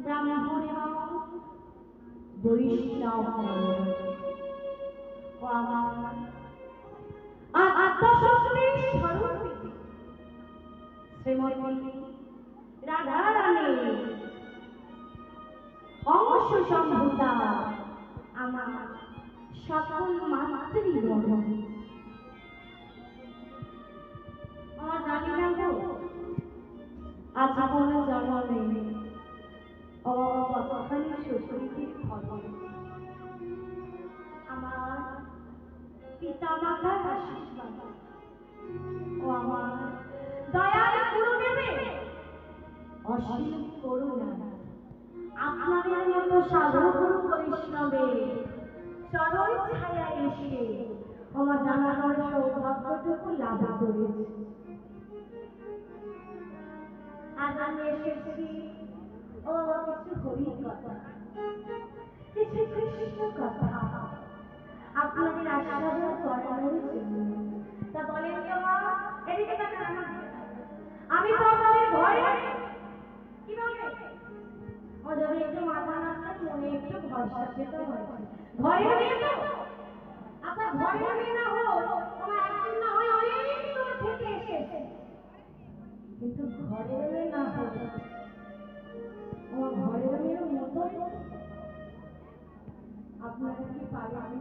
ব্রাহ্মণ এবং বৈষ্ণব ও আমার আত্মশক্তির স্বরূপিণী শ্রীমতী রাধা রানী অংশ সম্ভূতা আমার সকল মাতৃগণ। আমার জানি না গো আজ কোন জন্মে অবখানি সুশীতির ফল আমার পিতা মাতার আশীর্বাদ ও আমার দয়াল গুরুদেবের অসীম করুণা আপনাদের মতো সাধু গুরু বৈষ্ণবের চরণ ছায়ায় এসে আমার জানানোর সৌভাগ্যটুকু লাভ করেছে। আজ আমি এসেছি ও কিছু হরি কথা, কিছু কৃষ্ণ কথা আপনাদের আশীর্বাদ করানোর জন্য। তা বলেন তো মা, এদিকে তাকান। আমি তো আপনাদের ঘরে কি বলবে ও যদি একটু মাথা নাড়তে মনে একটু ভরসা পেতে হয়। ঘরে নিয়ে তো আচ্ছা ঘরে নিয়ে না হো তোমার একদিন না হয় অনেক দূর থেকে এসেছে, কিন্তু ঘরে নিয়ে না হো আমার ঘরের মেয়ের মতো আপনারা কি পারেন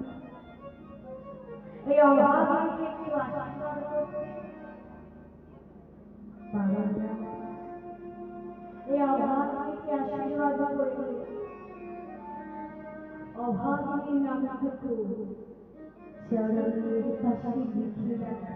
এই অভাবকে একটু আশীর্বাদ করতে পারেন না? এই অভাবকে আশীর্বাদ করে অভাবী নামটুকু চরণের পাশে লিখে রাখা